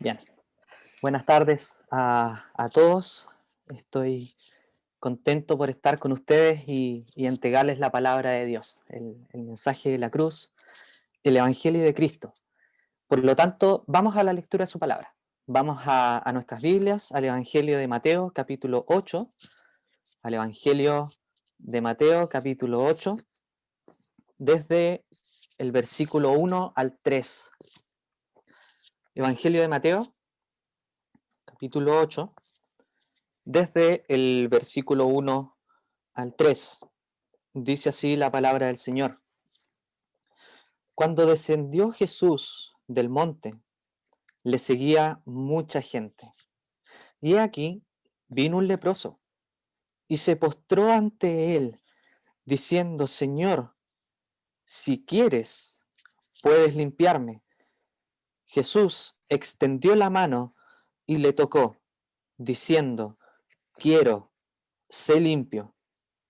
Bien, buenas tardes a todos. Estoy contento por estar con ustedes y entregarles la palabra de Dios, el mensaje de la cruz, el Evangelio de Cristo. Por lo tanto, vamos a la lectura de su palabra. Vamos a nuestras Biblias, al Evangelio de Mateo, capítulo 8, al Evangelio de Mateo, capítulo 8, desde el versículo 1 al 3. Evangelio de Mateo, capítulo 8, desde el versículo 1 al 3. Dice así la palabra del Señor. Cuando descendió Jesús del monte, le seguía mucha gente. Y aquí vino un leproso y se postró ante él, diciendo: Señor, si quieres, puedes limpiarme. Jesús extendió la mano y le tocó, diciendo: quiero, sé limpio.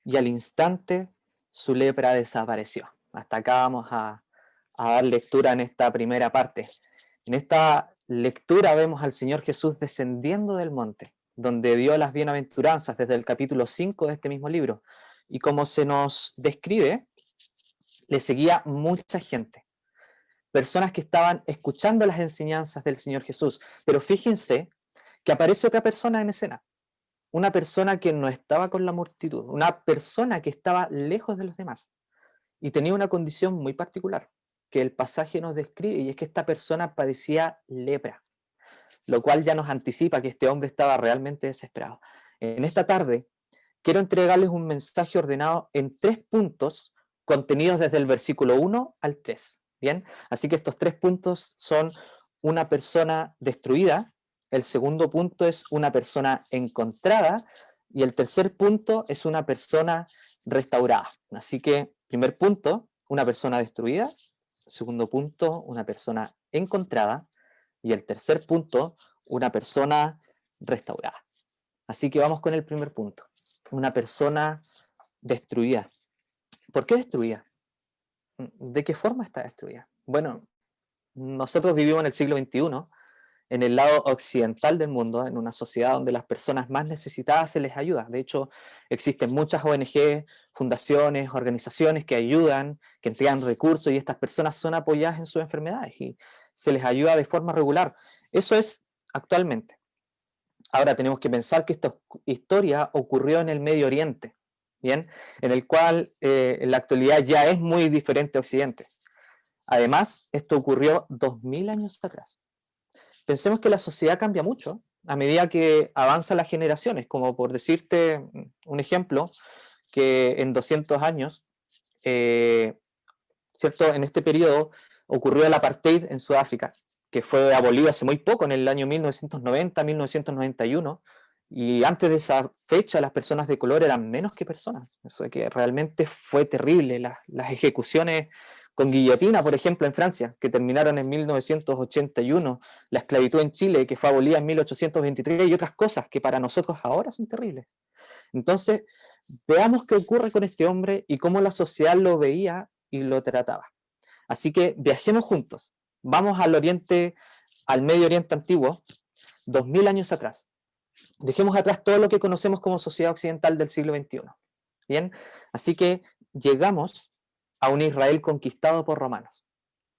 Y al instante su lepra desapareció. Hasta acá vamos a dar lectura en esta primera parte. En esta lectura vemos al Señor Jesús descendiendo del monte, donde dio las bienaventuranzas desde el capítulo 5 de este mismo libro. Y como se nos describe, le seguía mucha gente, personas que estaban escuchando las enseñanzas del Señor Jesús. Pero fíjense que aparece otra persona en escena, una persona que no estaba con la multitud, una persona que estaba lejos de los demás y tenía una condición muy particular que el pasaje nos describe, y es que esta persona padecía lepra, lo cual ya nos anticipa que este hombre estaba realmente desesperado. En esta tarde quiero entregarles un mensaje ordenado en 3 puntos contenidos desde el versículo 1 al 3. Bien, así que estos 3 puntos son: una persona destruida; el segundo punto es una persona encontrada; y el tercer punto es una persona restaurada. Así que, primer punto, una persona destruida; segundo punto, una persona encontrada; y el tercer punto, una persona restaurada. Así que vamos con el primer punto: una persona destruida. ¿Por qué destruida? ¿De qué forma está destruida? Bueno, nosotros vivimos en el siglo XXI, en el lado occidental del mundo, en una sociedad donde las personas más necesitadas se les ayuda. De hecho, existen muchas ONG, fundaciones, organizaciones que ayudan, que entregan recursos, y estas personas son apoyadas en sus enfermedades y se les ayuda de forma regular. Eso es actualmente. Ahora tenemos que pensar que esta historia ocurrió en el Medio Oriente, ¿bien? En el cual en la actualidad ya es muy diferente a Occidente. Además, esto ocurrió 2000 años atrás. Pensemos que la sociedad cambia mucho a medida que avanzan las generaciones, como por decirte un ejemplo, que en 200 años, ¿cierto? En este periodo ocurrió el apartheid en Sudáfrica, que fue abolido hace muy poco, en el año 1990, 1991, y antes de esa fecha las personas de color eran menos que personas. Eso de que realmente fue terrible. Las ejecuciones con guillotina, por ejemplo, en Francia, que terminaron en 1981, la esclavitud en Chile, que fue abolida en 1823, y otras cosas que para nosotros ahora son terribles. Entonces, veamos qué ocurre con este hombre y cómo la sociedad lo veía y lo trataba. Así que viajemos juntos. Vamos al Oriente, al Medio Oriente antiguo, 2000 años atrás. Dejemos atrás todo lo que conocemos como sociedad occidental del siglo XXI. Bien, así que llegamos a un Israel conquistado por romanos.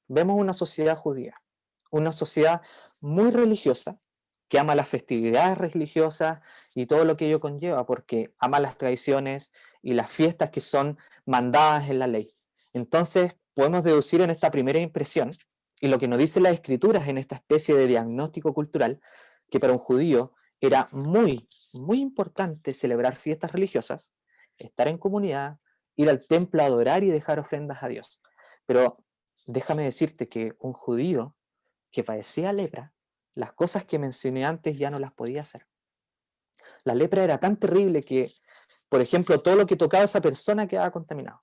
Vemos una sociedad judía, una sociedad muy religiosa, que ama las festividades religiosas y todo lo que ello conlleva, porque ama las tradiciones y las fiestas que son mandadas en la ley. Entonces, podemos deducir en esta primera impresión, y lo que nos dicen las escrituras en esta especie de diagnóstico cultural, que para un judío era muy, muy importante celebrar fiestas religiosas, estar en comunidad, ir al templo a adorar y dejar ofrendas a Dios. Pero déjame decirte que un judío que padecía lepra, las cosas que mencioné antes ya no las podía hacer. La lepra era tan terrible que, por ejemplo, todo lo que tocaba a esa persona quedaba contaminado.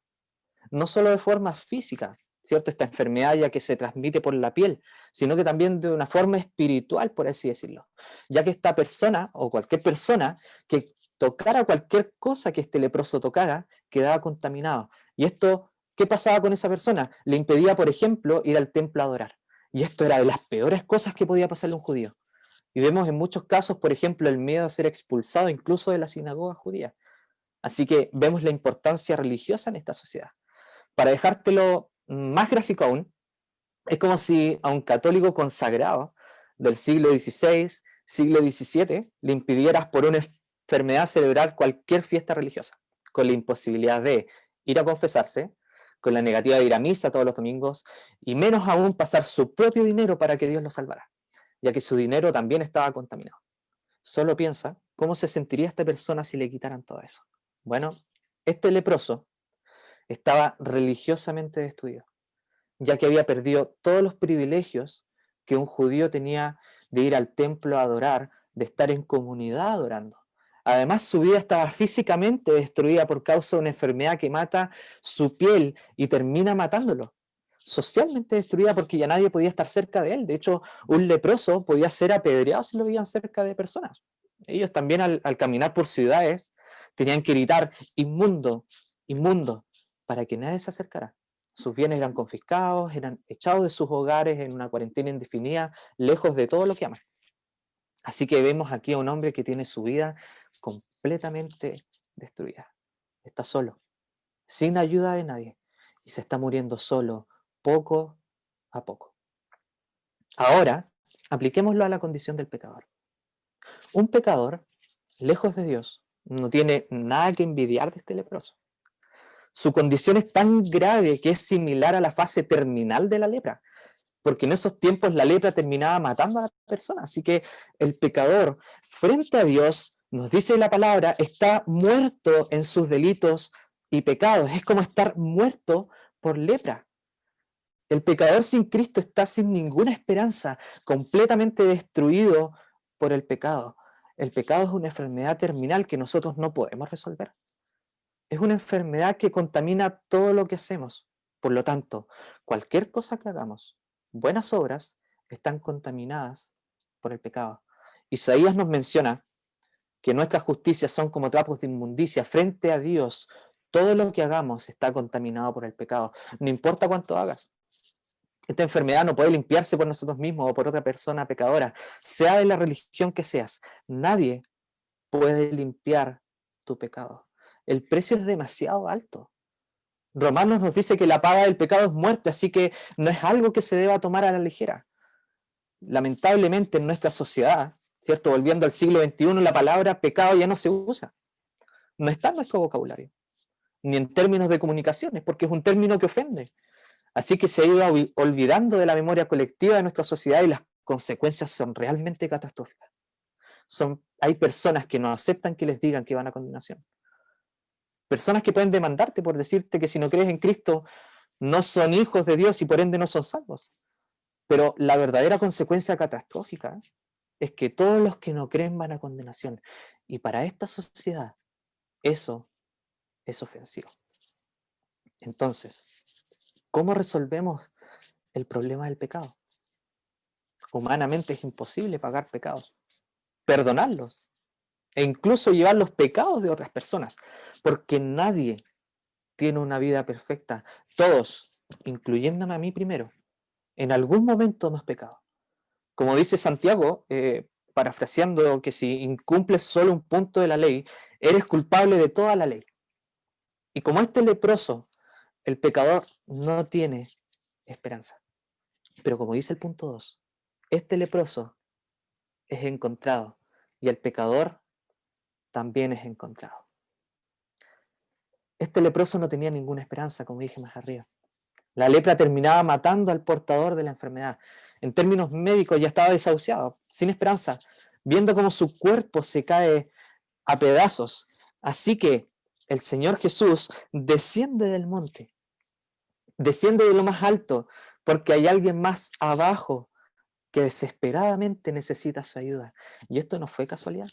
No solo de forma física, ¿cierto? Esta enfermedad ya que se transmite por la piel, sino que también de una forma espiritual, por así decirlo. Ya que esta persona, o cualquier persona, que tocara cualquier cosa que este leproso tocara, quedaba contaminado. Y esto, ¿qué pasaba con esa persona? Le impedía, por ejemplo, ir al templo a adorar. Y esto era de las peores cosas que podía pasarle a un judío. Y vemos en muchos casos, por ejemplo, el miedo a ser expulsado incluso de la sinagoga judía. Así que vemos la importancia religiosa en esta sociedad. Para dejártelo más gráfico aún, es como si a un católico consagrado del siglo XVI, siglo XVII, le impidieras por una enfermedad celebrar cualquier fiesta religiosa, con la imposibilidad de ir a confesarse, con la negativa de ir a misa todos los domingos, y menos aún pasar su propio dinero para que Dios lo salvara, ya que su dinero también estaba contaminado. Solo piensa cómo se sentiría esta persona si le quitaran todo eso. Bueno, este leproso estaba religiosamente destruido, ya que había perdido todos los privilegios que un judío tenía de ir al templo a adorar, de estar en comunidad adorando. Además, su vida estaba físicamente destruida por causa de una enfermedad que mata su piel y termina matándolo. Socialmente destruida porque ya nadie podía estar cerca de él. De hecho, un leproso podía ser apedreado si lo veían cerca de personas. Ellos también al caminar por ciudades tenían que gritar inmundo, inmundo, para que nadie se acercara. Sus bienes eran confiscados, eran echados de sus hogares en una cuarentena indefinida, lejos de todo lo que aman. Así que vemos aquí a un hombre que tiene su vida completamente destruida. Está solo, sin ayuda de nadie, y se está muriendo solo, poco a poco. Ahora, apliquémoslo a la condición del pecador. Un pecador, lejos de Dios, no tiene nada que envidiar de este leproso. Su condición es tan grave que es similar a la fase terminal de la lepra, porque en esos tiempos la lepra terminaba matando a la persona. Así que el pecador, frente a Dios, nos dice la palabra, está muerto en sus delitos y pecados. Es como estar muerto por lepra. El pecador sin Cristo está sin ninguna esperanza, completamente destruido por el pecado. El pecado es una enfermedad terminal que nosotros no podemos resolver. Es una enfermedad que contamina todo lo que hacemos. Por lo tanto, cualquier cosa que hagamos, buenas obras, están contaminadas por el pecado. Isaías nos menciona que nuestras justicias son como trapos de inmundicia. Frente a Dios, todo lo que hagamos está contaminado por el pecado. No importa cuánto hagas. Esta enfermedad no puede limpiarse por nosotros mismos o por otra persona pecadora, sea de la religión que seas. Nadie puede limpiar tu pecado. El precio es demasiado alto. Romanos nos dice que la paga del pecado es muerte, así que no es algo que se deba tomar a la ligera. Lamentablemente en nuestra sociedad, ¿cierto? Volviendo al siglo XXI, la palabra pecado ya no se usa. No está en nuestro vocabulario, ni en términos de comunicaciones, porque es un término que ofende. Así que se ha ido olvidando de la memoria colectiva de nuestra sociedad y las consecuencias son realmente catastróficas. Hay personas que no aceptan que les digan que van a condenación. Personas que pueden demandarte por decirte que si no crees en Cristo no son hijos de Dios y por ende no son salvos. Pero la verdadera consecuencia catastrófica es que todos los que no creen van a condenación. Y para esta sociedad eso es ofensivo. Entonces, ¿cómo resolvemos el problema del pecado? Humanamente es imposible pagar pecados, perdonarlos e incluso llevar los pecados de otras personas, porque nadie tiene una vida perfecta. Todos, incluyéndome a mí primero, en algún momento hemos pecado. Como dice Santiago, parafraseando que si incumples solo un punto de la ley, eres culpable de toda la ley. Y como este leproso, el pecador no tiene esperanza. Pero como dice el punto 2, este leproso es encontrado y el pecador también es encontrado. Este leproso no tenía ninguna esperanza, como dije más arriba. La lepra terminaba matando al portador de la enfermedad. En términos médicos ya estaba desahuciado, sin esperanza, viendo cómo su cuerpo se cae a pedazos. Así que el Señor Jesús desciende del monte, desciende de lo más alto, porque hay alguien más abajo que desesperadamente necesita su ayuda. Y esto no fue casualidad.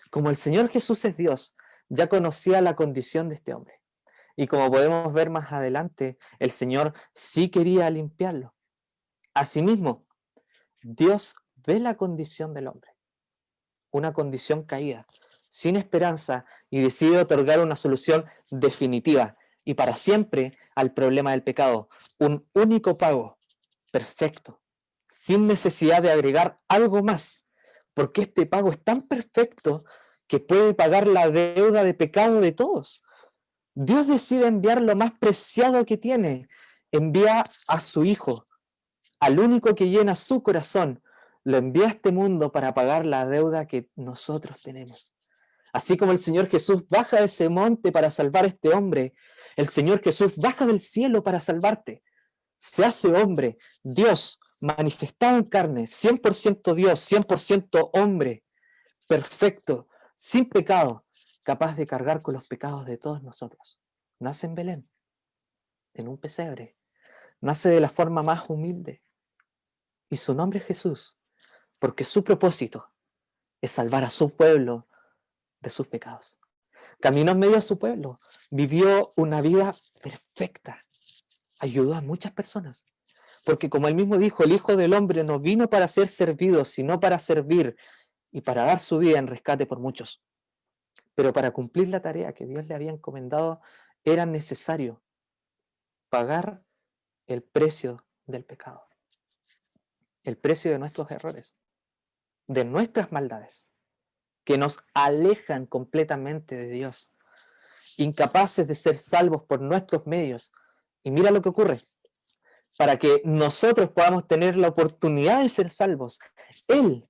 Como el Señor Jesús es Dios, ya conocía la condición de este hombre. Y como podemos ver más adelante, el Señor sí quería limpiarlo. Asimismo, Dios ve la condición del hombre, una condición caída, sin esperanza, y decide otorgar una solución definitiva y para siempre al problema del pecado, un único pago perfecto, sin necesidad de agregar algo más, porque este pago es tan perfecto que puede pagar la deuda de pecado de todos. Dios decide enviar lo más preciado que tiene, envía a su Hijo, al único que llena su corazón, lo envía a este mundo para pagar la deuda que nosotros tenemos. Así como el Señor Jesús baja de ese monte para salvar a este hombre, el Señor Jesús baja del cielo para salvarte. Se hace hombre, Dios manifestado en carne, 100% Dios, 100% hombre, perfecto, sin pecado, capaz de cargar con los pecados de todos nosotros. Nace en Belén, en un pesebre, nace de la forma más humilde, y su nombre es Jesús, porque su propósito es salvar a su pueblo de sus pecados. Caminó en medio de su pueblo, vivió una vida perfecta, ayudó a muchas personas, porque como él mismo dijo, el Hijo del Hombre no vino para ser servido, sino para servir y para dar su vida en rescate por muchos. Pero para cumplir la tarea que Dios le había encomendado, era necesario pagar el precio del pecado, el precio de nuestros errores, de nuestras maldades, que nos alejan completamente de Dios, incapaces de ser salvos por nuestros medios. Y mira lo que ocurre. Para que nosotros podamos tener la oportunidad de ser salvos, Él,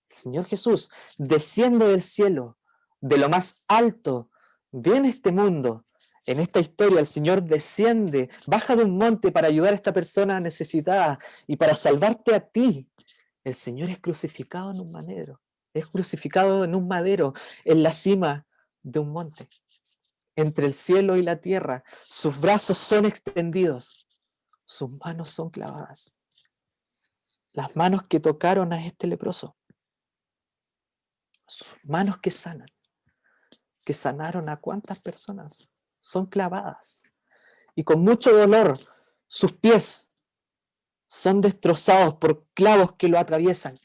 el Señor Jesús, desciende del cielo, de lo más alto, viene a este mundo. En esta historia el Señor desciende, baja de un monte para ayudar a esta persona necesitada y para salvarte a ti. El Señor es crucificado en un madero, es crucificado en un madero, en la cima de un monte, entre el cielo y la tierra. Sus brazos son extendidos, sus manos son clavadas. Las manos que tocaron a este leproso, sus manos que sanan, que sanaron a cuántas personas, son clavadas. Y con mucho dolor, sus pies son destrozados por clavos que lo atraviesan.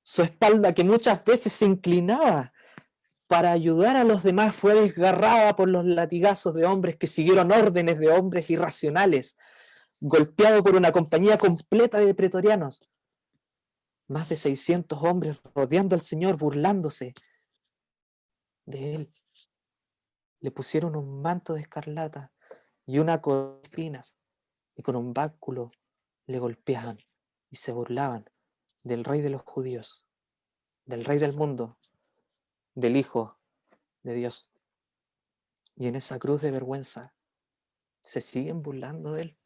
Su espalda, que muchas veces se inclinaba para ayudar a los demás, fue desgarrada por los latigazos de hombres que siguieron órdenes de hombres irracionales, golpeado por una compañía completa de pretorianos. Más de 600 hombres rodeando al Señor, burlándose de él. Le pusieron un manto de escarlata y una corona de espinas, y con un báculo le golpeaban y se burlaban del rey de los judíos, del rey del mundo, del Hijo de Dios. Y en esa cruz de vergüenza se siguen burlando de él,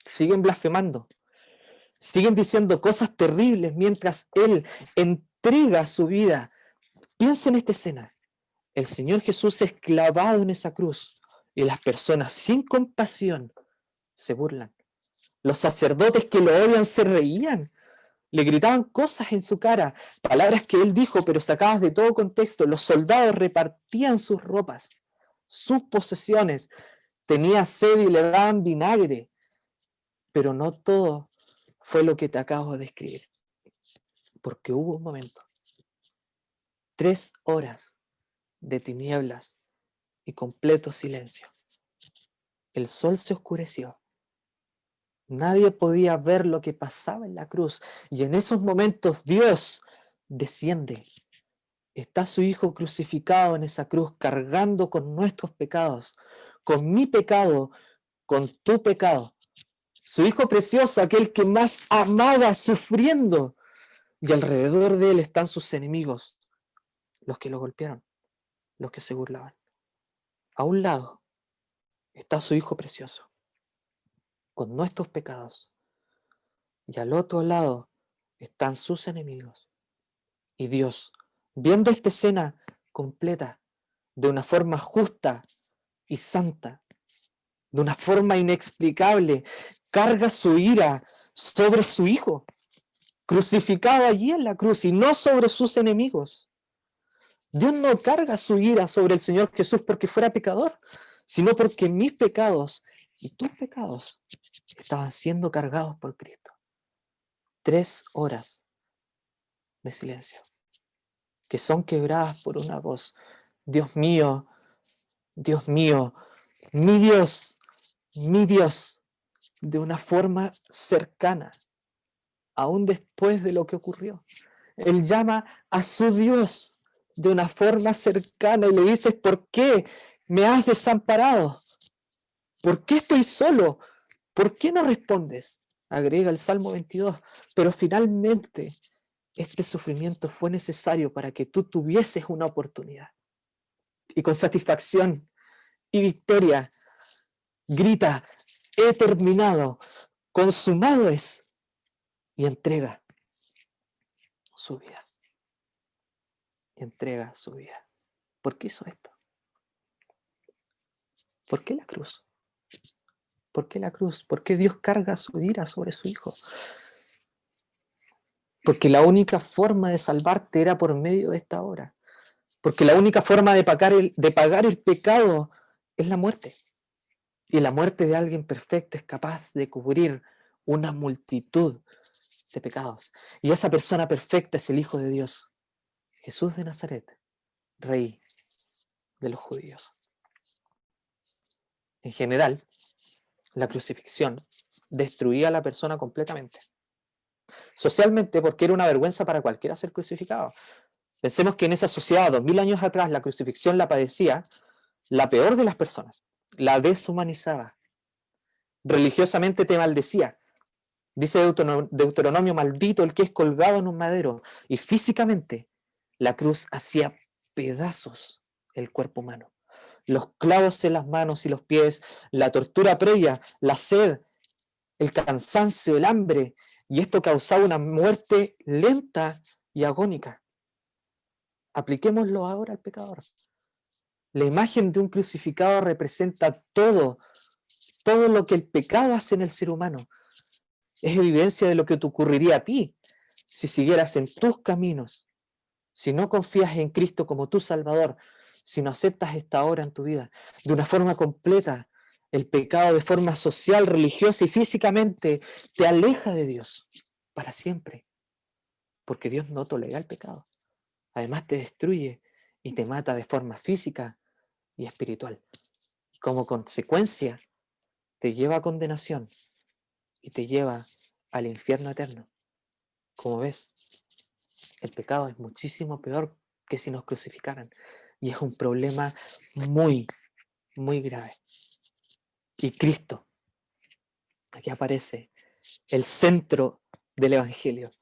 siguen blasfemando, siguen diciendo cosas terribles mientras él entrega su vida. Piensa en esta escena. El Señor Jesús es clavado en esa cruz y las personas sin compasión se burlan. Los sacerdotes que lo odian se reían, le gritaban cosas en su cara, palabras que él dijo pero sacadas de todo contexto. Los soldados repartían sus ropas, sus posesiones, tenía sed y le daban vinagre, pero no todo fue lo que te acabo de describir, porque hubo un momento, 3 horas de tinieblas y completo silencio. El sol se oscureció. Nadie podía ver lo que pasaba en la cruz. Y en esos momentos Dios desciende. Está su Hijo crucificado en esa cruz, cargando con nuestros pecados, con mi pecado, con tu pecado. Su Hijo precioso, aquel que más amaba, sufriendo. Y alrededor de él están sus enemigos, los que lo golpearon, los que se burlaban. A un lado está su Hijo precioso, con nuestros pecados. Y al otro lado están sus enemigos. Y Dios, viendo esta escena completa, de una forma justa y santa, de una forma inexplicable, carga su ira sobre su Hijo, crucificado allí en la cruz, y no sobre sus enemigos. Dios no carga su ira sobre el Señor Jesús porque fuera pecador, sino porque mis pecados y tus pecados estaban siendo cargados por Cristo. 3 horas de silencio, que son quebradas por una voz. Dios mío, mi Dios, de una forma cercana, aún después de lo que ocurrió. Él llama a su Dios de una forma cercana y le dice: ¿por qué me has desamparado? ¿Por qué estoy solo? ¿Por qué no respondes? Agrega el Salmo 22. Pero finalmente este sufrimiento fue necesario para que tú tuvieses una oportunidad. Y con satisfacción y victoria grita: he terminado, consumado es, y entrega su vida. Y entrega su vida. ¿Por qué hizo esto? ¿Por qué la cruz? ¿Por qué la cruz? ¿Por qué Dios carga su ira sobre su Hijo? Porque la única forma de salvarte era por medio de esta obra. Porque la única forma de pagar el pecado es la muerte. Y la muerte de alguien perfecto es capaz de cubrir una multitud de pecados. Y esa persona perfecta es el Hijo de Dios, Jesús de Nazaret, Rey de los judíos. En general, la crucifixión destruía a la persona completamente. Socialmente, porque era una vergüenza para cualquiera ser crucificado. Pensemos que en esa sociedad, 2000 años atrás, la crucifixión la padecía la peor de las personas, la deshumanizaba, religiosamente te maldecía. Dice Deuteronomio: maldito el que es colgado en un madero. Y físicamente, la cruz hacía pedazos el cuerpo humano. Los clavos en las manos y los pies, la tortura previa, la sed, el cansancio, el hambre, y esto causaba una muerte lenta y agónica. Apliquémoslo ahora al pecador. La imagen de un crucificado representa todo lo que el pecado hace en el ser humano. Es evidencia de lo que te ocurriría a ti si siguieras en tus caminos, si no confías en Cristo como tu Salvador, si no aceptas esta obra en tu vida de una forma completa. El pecado, de forma social, religiosa y físicamente, te aleja de Dios para siempre, porque Dios no tolera el pecado. Además te destruye y te mata de forma física y espiritual. Y como consecuencia, te lleva a condenación y te lleva al infierno eterno. Como ves, el pecado es muchísimo peor que si nos crucificaran. Y es un problema muy, muy grave. Y Cristo, aquí aparece el centro del Evangelio.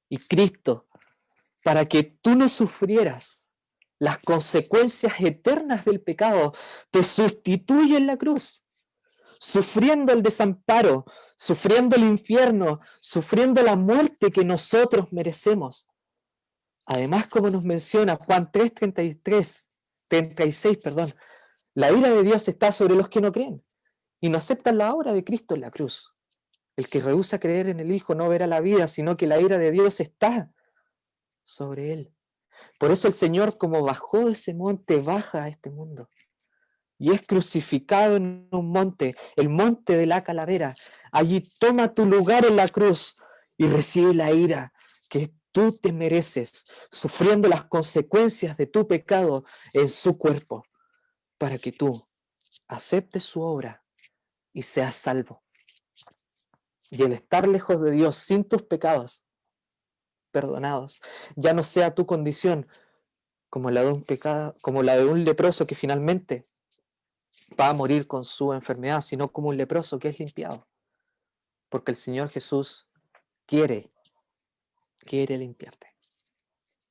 Y Cristo, para que tú no sufrieras las consecuencias eternas del pecado, te sustituye en la cruz, sufriendo el desamparo, sufriendo el infierno, sufriendo la muerte que nosotros merecemos. Además, como nos menciona Juan 36, la ira de Dios está sobre los que no creen y no aceptan la obra de Cristo en la cruz. El que rehúsa creer en el Hijo no verá la vida, sino que la ira de Dios está sobre él. Por eso el Señor, como bajó de ese monte, baja a este mundo y es crucificado en un monte, el monte de la calavera. Allí toma tu lugar en la cruz y recibe la ira que tú te mereces, sufriendo las consecuencias de tu pecado en su cuerpo, para que tú aceptes su obra y seas salvo. Y el estar lejos de Dios sin tus pecados perdonados ya no sea tu condición como la de un pecado, como la de un leproso que finalmente va a morir con su enfermedad, sino como un leproso que es limpiado. Porque el Señor Jesús quiere limpiarte.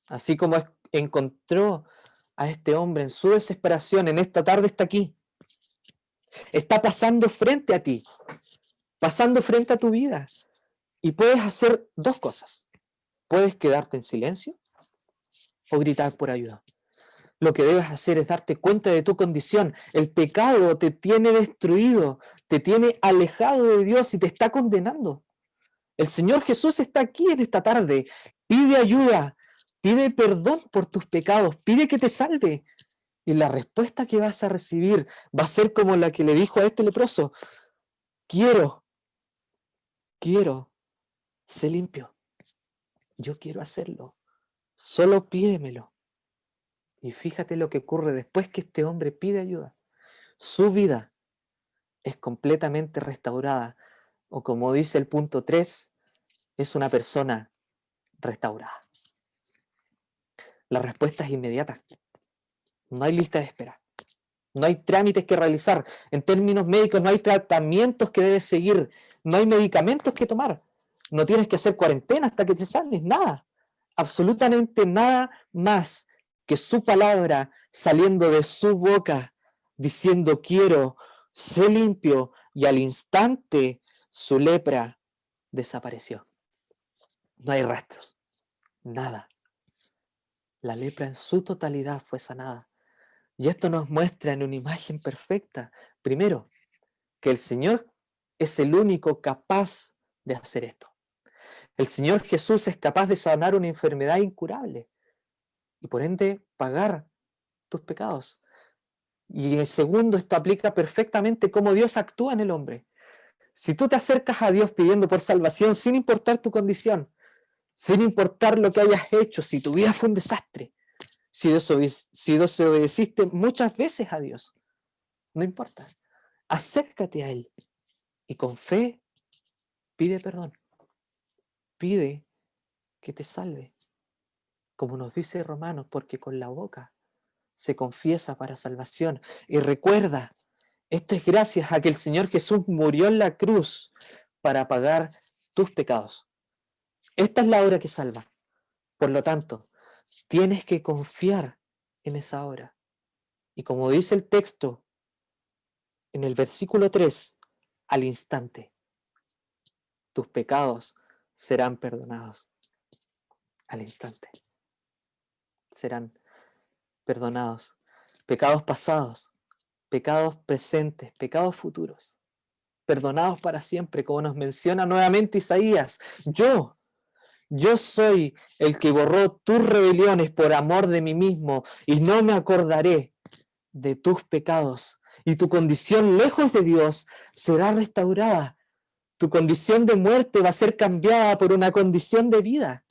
Así como encontró a este hombre en su desesperación, en esta tarde está aquí. Está pasando frente a ti, pasando frente a tu vida. Y puedes hacer dos cosas. Puedes quedarte en silencio o gritar por ayuda. Lo que debes hacer es darte cuenta de tu condición. El pecado te tiene destruido, te tiene alejado de Dios y te está condenando. El Señor Jesús está aquí en esta tarde. Pide ayuda, pide perdón por tus pecados, pide que te salve. Y la respuesta que vas a recibir va a ser como la que le dijo a este leproso: quiero, sé limpio. Yo quiero hacerlo. Solo pídemelo. Y fíjate lo que ocurre después que este hombre pide ayuda. Su vida es completamente restaurada O como dice el punto 3, es una persona restaurada. La respuesta es inmediata. No hay lista de espera. No hay trámites que realizar. En términos médicos, no hay tratamientos que debes seguir. No hay medicamentos que tomar. No tienes que hacer cuarentena hasta que te sanes. Nada. Absolutamente nada más que su palabra saliendo de su boca, diciendo quiero, sé limpio, y al instante su lepra desapareció. No hay rastros. Nada. La lepra en su totalidad fue sanada. Y esto nos muestra en una imagen perfecta, primero, que el Señor es el único capaz de hacer esto. El Señor Jesús es capaz de sanar una enfermedad incurable y por ende pagar tus pecados. Y en segundo, esto aplica perfectamente cómo Dios actúa en el hombre. Si tú te acercas a Dios pidiendo por salvación sin importar tu condición, sin importar lo que hayas hecho, si tu vida fue un desastre, si desobedeciste muchas veces a Dios, no importa. Acércate a Él y con fe pide perdón. Pide que te salve. Como nos dice Romanos, porque con la boca se confiesa para salvación. Y recuerda, esto es gracias a que el Señor Jesús murió en la cruz para pagar tus pecados. Esta es la obra que salva. Por lo tanto, tienes que confiar en esa obra. Y como dice el texto en el versículo 3, al instante, tus pecados serán perdonados. Al instante. Serán perdonados. Pecados pasados, pecados presentes, pecados futuros. Perdonados para siempre, como nos menciona nuevamente Isaías. Yo soy el que borró tus rebeliones por amor de mí mismo y no me acordaré de tus pecados. Y tu condición lejos de Dios será restaurada. Tu condición de muerte va a ser cambiada por una condición de vida.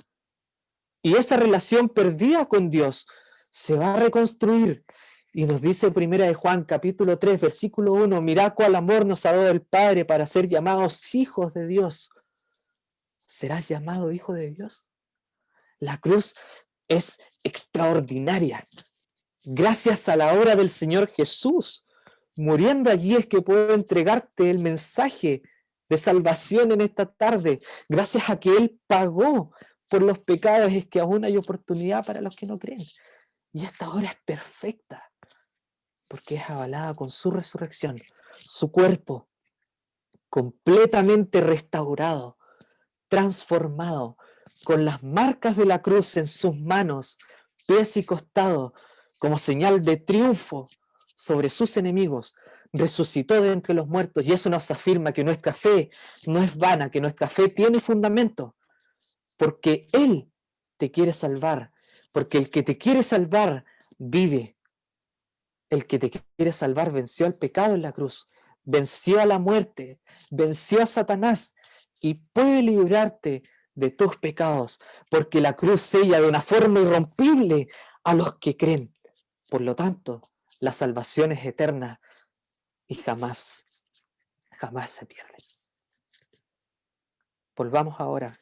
Y esa relación perdida con Dios se va a reconstruir. Y nos dice Primera de Juan, capítulo 3, versículo 1, mirad cuál amor nos ha dado el Padre para ser llamados hijos de Dios. ¿Serás llamado hijo de Dios? La cruz es extraordinaria. Gracias a la obra del Señor Jesús, muriendo allí es que puedo entregarte el mensaje de salvación en esta tarde. Gracias a que Él pagó por los pecados es que aún hay oportunidad para los que no creen. Y esta obra es perfecta, porque es avalada con su resurrección, su cuerpo completamente restaurado, transformado, con las marcas de la cruz en sus manos, pies y costado, como señal de triunfo sobre sus enemigos, resucitó de entre los muertos, y eso nos afirma que nuestra fe no es vana, que nuestra fe tiene fundamento, porque Él te quiere salvar, porque el que te quiere salvar vive. El que te quiere salvar venció al pecado en la cruz, venció a la muerte, venció a Satanás y puede librarte de tus pecados, porque la cruz sella de una forma irrompible a los que creen. Por lo tanto, la salvación es eterna y jamás, jamás se pierde. Volvamos ahora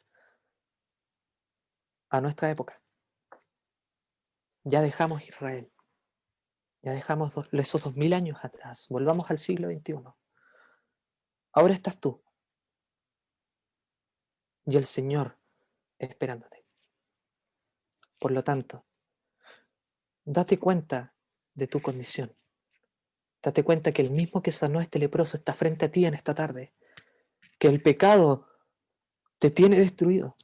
a nuestra época. Ya dejamos Israel, ya dejamos esos 2000 años atrás, volvamos al siglo XXI. Ahora estás tú y el Señor esperándote. Por lo tanto, date cuenta de tu condición. Date cuenta que el mismo que sanó a este leproso está frente a ti en esta tarde. Que el pecado te tiene destruido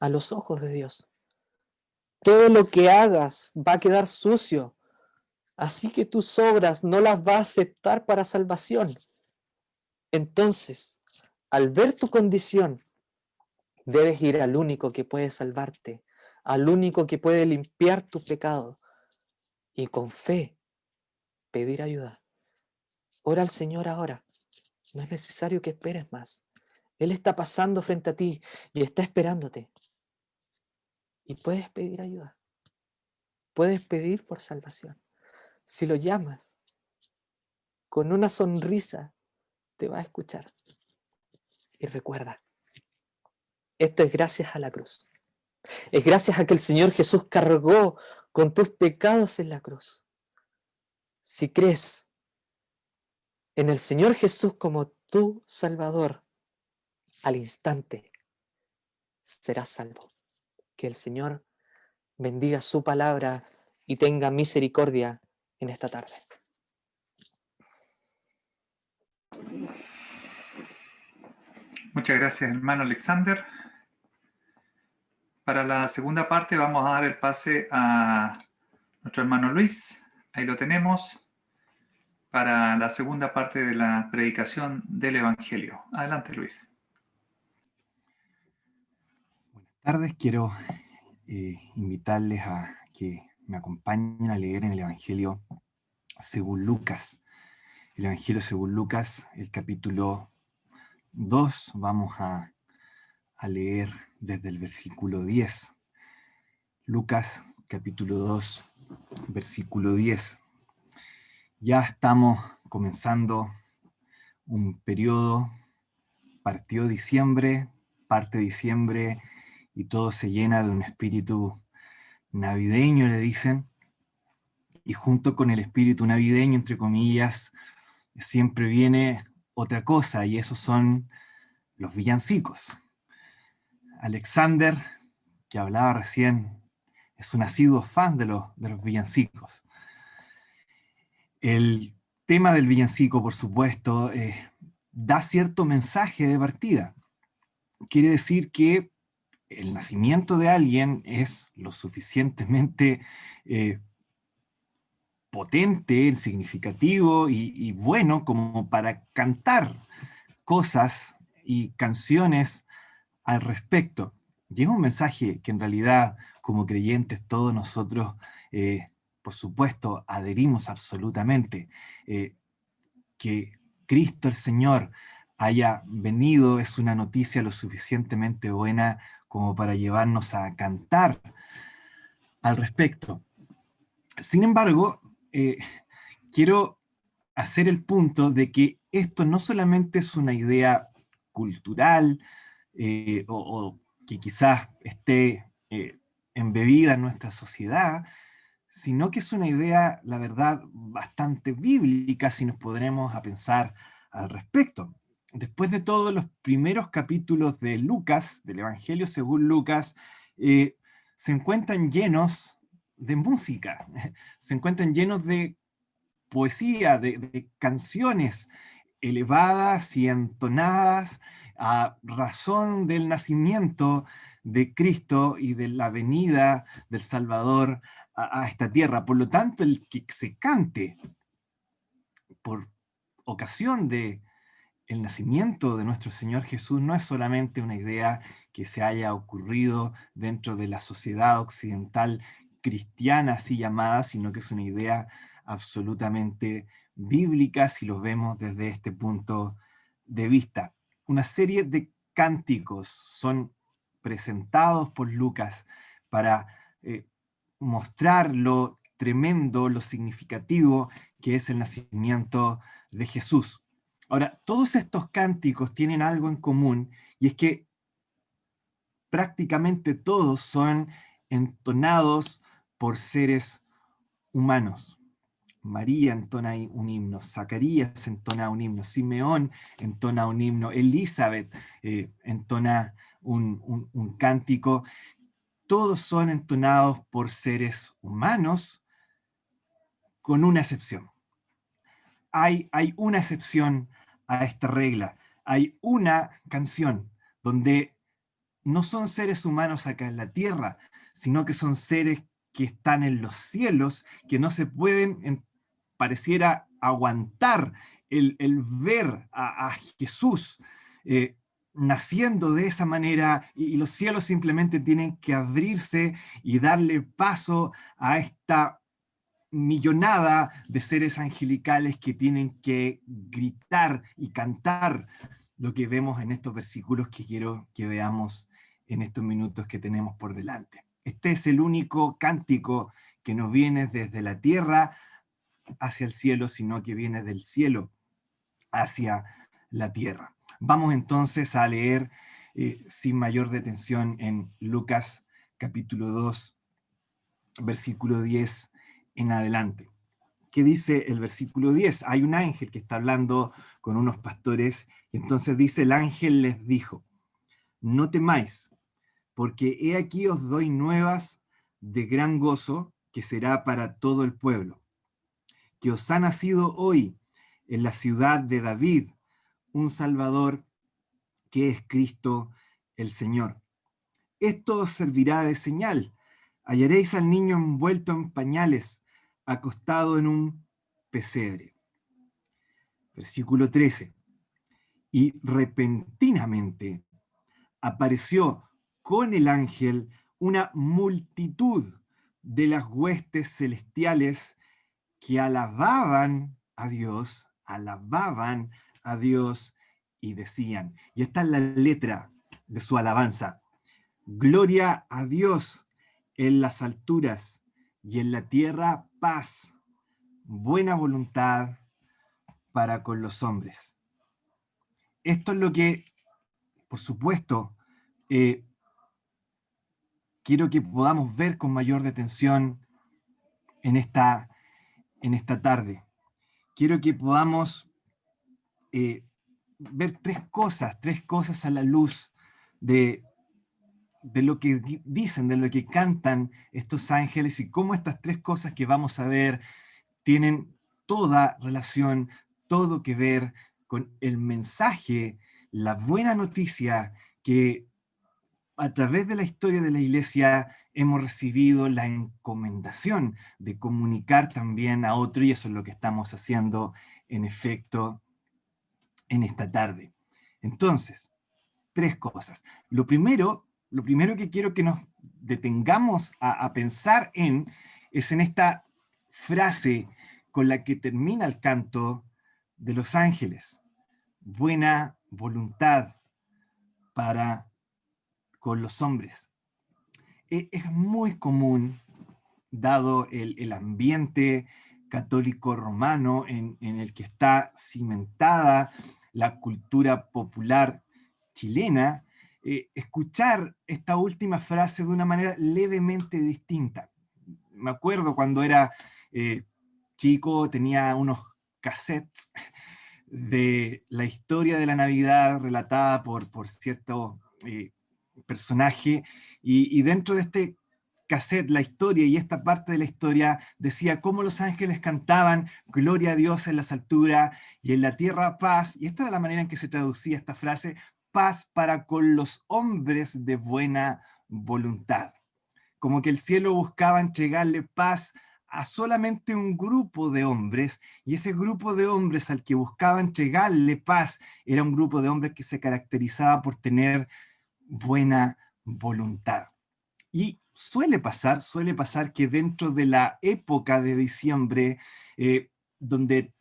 a los ojos de Dios. Todo lo que hagas va a quedar sucio. Así que tus obras no las va a aceptar para salvación. Entonces, al ver tu condición, debes ir al único que puede salvarte, al único que puede limpiar tu pecado y con fe pedir ayuda. Ora al Señor ahora. No es necesario que esperes más. Él está pasando frente a ti y está esperándote. Y puedes pedir ayuda. Puedes pedir por salvación. Si lo llamas, con una sonrisa te va a escuchar. Y recuerda, esto es gracias a la cruz. Es gracias a que el Señor Jesús cargó con tus pecados en la cruz. Si crees en el Señor Jesús como tu Salvador, al instante serás salvo. Que el Señor bendiga su palabra y tenga misericordia en esta tarde. Muchas gracias, hermano Alexander. Para la segunda parte vamos a dar el pase a nuestro hermano Luis. Ahí lo tenemos para la segunda parte de la predicación del Evangelio. Adelante, Luis. Buenas tardes. Quiero invitarles a que me acompañen a leer en el Evangelio según Lucas. El Evangelio según Lucas, el capítulo 2, vamos a leer desde el versículo 10. Lucas, capítulo 2, versículo 10. Ya estamos comenzando un periodo, partió diciembre, parte diciembre, y todo se llena de un espíritu navideño, le dicen, y junto con el espíritu navideño, entre comillas, siempre viene otra cosa, y esos son los villancicos. Alexander, que hablaba recién, es un asiduo fan de los villancicos. El tema del villancico, por supuesto, da cierto mensaje de partida. Quiere decir que el nacimiento de alguien es lo suficientemente potente, significativo y bueno como para cantar cosas y canciones al respecto. Llega un mensaje que en realidad, como creyentes, todos nosotros, por supuesto, adherimos absolutamente. Que Cristo el Señor haya venido es una noticia lo suficientemente buena como para llevarnos a cantar al respecto. Sin embargo, quiero hacer el punto de que esto no solamente es una idea cultural o que quizás esté embebida en nuestra sociedad, sino que es una idea, la verdad, bastante bíblica si nos podremos a pensar al respecto. Después de todos los primeros capítulos de Lucas, del Evangelio según Lucas, se encuentran llenos de música, se encuentran llenos de poesía, de canciones elevadas y entonadas a razón del nacimiento de Cristo y de la venida del Salvador a esta tierra. Por lo tanto, el que se cante por ocasión de el nacimiento de nuestro Señor Jesús no es solamente una idea que se haya ocurrido dentro de la sociedad occidental cristiana así llamada, sino que es una idea absolutamente bíblica si lo vemos desde este punto de vista. Una serie de cánticos son presentados por Lucas para mostrar lo tremendo, lo significativo que es el nacimiento de Jesús. Ahora, todos estos cánticos tienen algo en común, y es que prácticamente todos son entonados por seres humanos. María entona un himno, Zacarías entona un himno, Simeón entona un himno, Elizabeth entona un cántico. Todos son entonados por seres humanos, con una excepción. Hay una excepción a esta regla. Hay una canción donde no son seres humanos acá en la tierra, sino que son seres que están en los cielos, que no se pueden, pareciera, aguantar el ver a Jesús naciendo de esa manera, y los cielos simplemente tienen que abrirse y darle paso a esta millonada de seres angelicales que tienen que gritar y cantar lo que vemos en estos versículos que quiero que veamos en estos minutos que tenemos por delante. Este es el único cántico que no viene desde la tierra hacia el cielo, sino que viene del cielo hacia la tierra. Vamos entonces a leer sin mayor detención en Lucas capítulo 2, versículo 10 en adelante. ¿Qué dice el versículo 10? Hay un ángel que está hablando con unos pastores, y entonces dice: el ángel les dijo, no temáis, porque he aquí os doy nuevas de gran gozo, que será para todo el pueblo, que os ha nacido hoy en la ciudad de David un Salvador, que es Cristo el Señor. Esto os servirá de señal. Hallaréis al niño envuelto en pañales, acostado en un pesebre. Versículo 13. Y repentinamente apareció con el ángel una multitud de las huestes celestiales que alababan a Dios y decían, y esta es la letra de su alabanza: gloria a Dios en las alturas y en la tierra paz, buena voluntad para con los hombres. Esto es lo que, por supuesto, quiero que podamos ver con mayor detención en esta tarde. Quiero que podamos ver tres cosas a la luz de lo que dicen, de lo que cantan estos ángeles, y cómo estas tres cosas que vamos a ver tienen toda relación, todo que ver con el mensaje, la buena noticia que a través de la historia de la Iglesia hemos recibido la encomendación de comunicar también a otro, y eso es lo que estamos haciendo en efecto en esta tarde. Entonces, tres cosas. Lo primero que quiero que nos detengamos a pensar es en esta frase con la que termina el canto de los ángeles: buena voluntad para con los hombres. Es muy común, dado el ambiente católico romano en el que está cimentada la cultura popular chilena, escuchar esta última frase de una manera levemente distinta. Me acuerdo cuando era chico, tenía unos cassettes de la historia de la Navidad relatada por cierto personaje, y dentro de este cassette, la historia y esta parte de la historia decía cómo los ángeles cantaban gloria a Dios en las alturas y en la tierra paz, y esta era la manera en que se traducía esta frase: paz para con los hombres de buena voluntad. Como que el cielo buscaba entregarle paz a solamente un grupo de hombres, y ese grupo de hombres al que buscaba entregarle paz era un grupo de hombres que se caracterizaba por tener buena voluntad. Y suele pasar que dentro de la época de diciembre, donde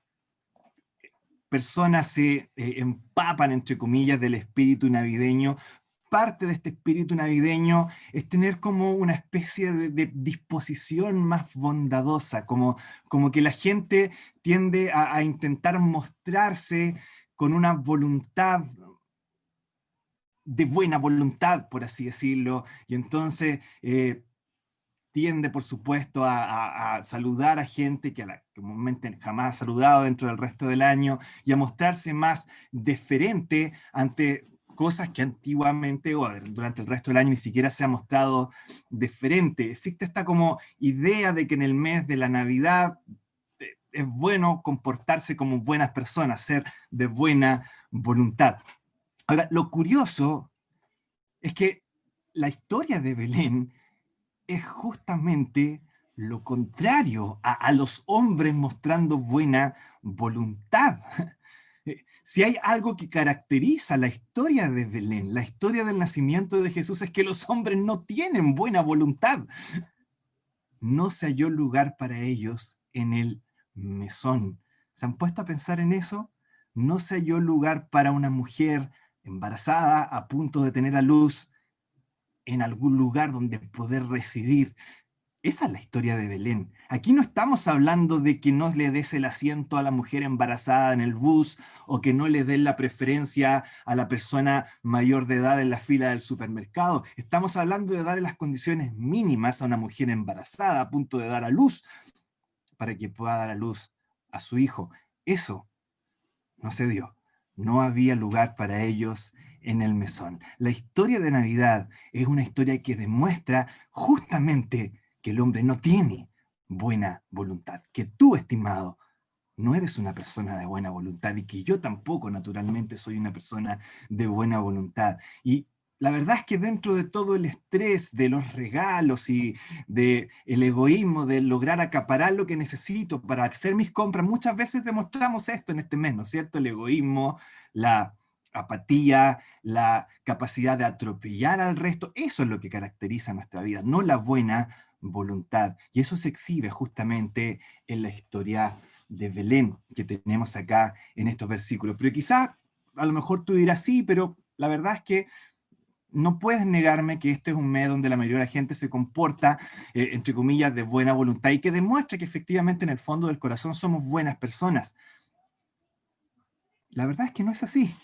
personas se empapan, entre comillas, del espíritu navideño, parte de este espíritu navideño es tener como una especie de disposición más bondadosa, como que la gente tiende a intentar mostrarse con una voluntad de buena voluntad, por así decirlo, y entonces tiende, por supuesto, a saludar a gente que comúnmente jamás ha saludado dentro del resto del año, y a mostrarse más deferente ante cosas que antiguamente o durante el resto del año ni siquiera se ha mostrado deferente. Existe esta como idea de que en el mes de la Navidad es bueno comportarse como buenas personas, ser de buena voluntad. Ahora, lo curioso es que la historia de Belén es justamente lo contrario a los hombres mostrando buena voluntad. Si hay algo que caracteriza la historia de Belén, la historia del nacimiento de Jesús, es que los hombres no tienen buena voluntad. No se halló lugar para ellos en el mesón. ¿Se han puesto a pensar en eso? No se halló lugar para una mujer embarazada a punto de tener a luz en algún lugar donde poder residir. Esa es la historia de Belén. Aquí no estamos hablando de que no le des el asiento a la mujer embarazada en el bus o que no le des la preferencia a la persona mayor de edad en la fila del supermercado. Estamos hablando de darle las condiciones mínimas a una mujer embarazada a punto de dar a luz para que pueda dar a luz a su hijo. Eso no se dio. No había lugar para ellos en el mesón. La historia de Navidad es una historia que demuestra justamente que el hombre no tiene buena voluntad, que tú, estimado, no eres una persona de buena voluntad y que yo tampoco, naturalmente, soy una persona de buena voluntad. Y la verdad es que dentro de todo el estrés de los regalos y del egoísmo de lograr acaparar lo que necesito para hacer mis compras, muchas veces demostramos esto en este mes, ¿no es cierto? El egoísmo, la apatía, la capacidad de atropellar al resto, eso es lo que caracteriza nuestra vida, no la buena voluntad. Y eso se exhibe justamente en la historia de Belén que tenemos acá en estos versículos. Pero quizás, a lo mejor tú dirás, sí, pero la verdad es que no puedes negarme que este es un mes donde la mayoría de la gente se comporta, entre comillas, de buena voluntad y que demuestra que efectivamente en el fondo del corazón somos buenas personas. La verdad es que no es así.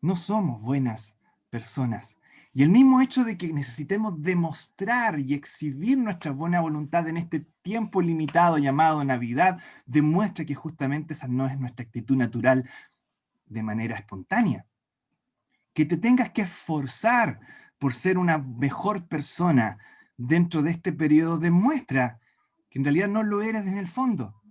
No somos buenas personas. Y el mismo hecho de que necesitemos demostrar y exhibir nuestra buena voluntad en este tiempo limitado llamado Navidad, demuestra que justamente esa no es nuestra actitud natural de manera espontánea. Que te tengas que esforzar por ser una mejor persona dentro de este periodo demuestra que en realidad no lo eres en el fondo.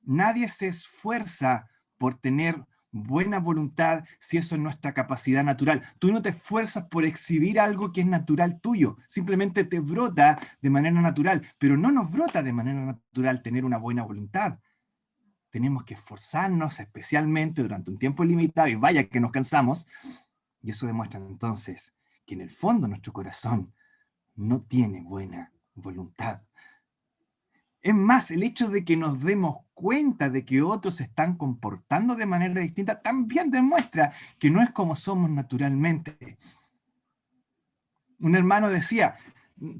Nadie se esfuerza por tener buena voluntad si eso es nuestra capacidad natural. Tú no te esfuerzas por exhibir algo que es natural tuyo, simplemente te brota de manera natural, pero no nos brota de manera natural tener una buena voluntad. Tenemos que esforzarnos especialmente durante un tiempo limitado y vaya que nos cansamos, y eso demuestra entonces que en el fondo nuestro corazón no tiene buena voluntad. Es más, el hecho de que nos demos cuenta de que otros se están comportando de manera distinta también demuestra que no es como somos naturalmente. Un hermano decía,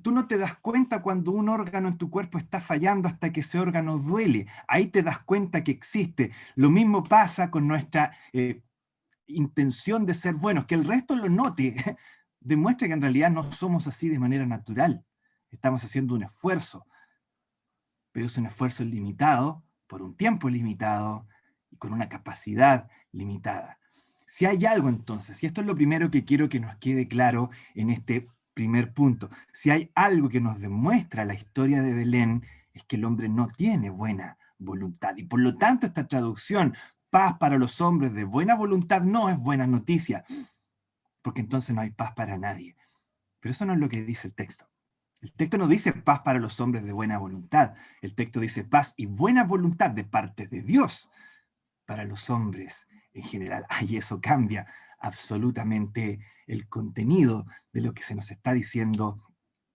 tú no te das cuenta cuando un órgano en tu cuerpo está fallando hasta que ese órgano duele. Ahí te das cuenta que existe. Lo mismo pasa con nuestra intención de ser buenos. Que el resto lo note demuestra que en realidad no somos así de manera natural. Estamos haciendo un esfuerzo, pero es un esfuerzo limitado, por un tiempo limitado y con una capacidad limitada. Si hay algo entonces, y esto es lo primero que quiero que nos quede claro en este primer punto, si hay algo que nos demuestra la historia de Belén, es que el hombre no tiene buena voluntad. Y por lo tanto esta traducción, paz para los hombres de buena voluntad, no es buena noticia, porque entonces no hay paz para nadie. Pero eso no es lo que dice el texto. El texto no dice paz para los hombres de buena voluntad. El texto dice paz y buena voluntad de parte de Dios para los hombres en general. Y eso cambia absolutamente el contenido de lo que se nos está diciendo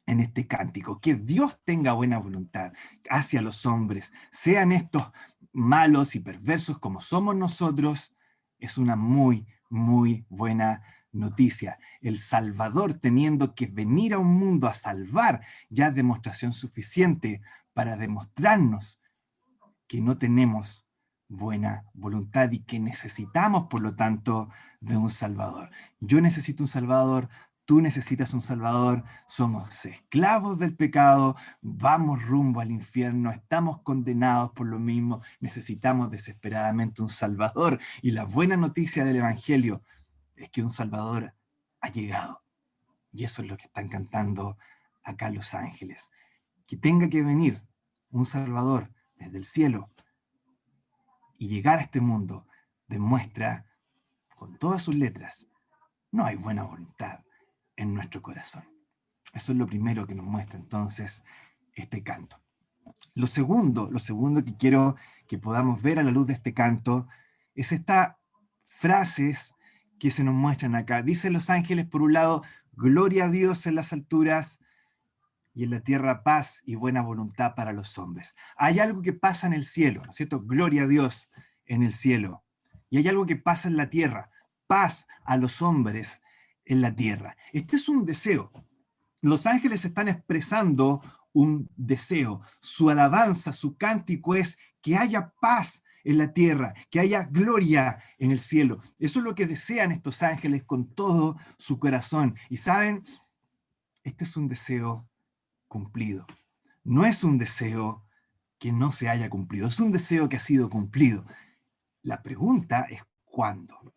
en este cántico. Que Dios tenga buena voluntad hacia los hombres, sean estos malos y perversos como somos nosotros, es una muy, muy buena noticia. El Salvador teniendo que venir a un mundo a salvar, ya es demostración suficiente para demostrarnos que no tenemos buena voluntad y que necesitamos, por lo tanto, de un Salvador. Yo necesito un Salvador, tú necesitas un Salvador, somos esclavos del pecado, vamos rumbo al infierno, estamos condenados por lo mismo, necesitamos desesperadamente un Salvador. Y la buena noticia del Evangelio es que un Salvador ha llegado. Y eso es lo que están cantando acá los ángeles. Que tenga que venir un Salvador desde el cielo y llegar a este mundo demuestra con todas sus letras, no hay buena voluntad en nuestro corazón. Eso es lo primero que nos muestra entonces este canto. Lo segundo que quiero que podamos ver a la luz de este canto es estas frases que se nos muestran acá. Dicen los ángeles, por un lado, gloria a Dios en las alturas y en la tierra paz y buena voluntad para los hombres. Hay algo que pasa en el cielo, ¿no es cierto? Gloria a Dios en el cielo. Y hay algo que pasa en la tierra, paz a los hombres en la tierra. Este es un deseo. Los ángeles están expresando un deseo. Su alabanza, su cántico es que haya paz en la tierra, que haya gloria en el cielo. Eso es lo que desean estos ángeles con todo su corazón. Y saben, este es un deseo cumplido. No es un deseo que no se haya cumplido, es un deseo que ha sido cumplido. La pregunta es ¿cuándo?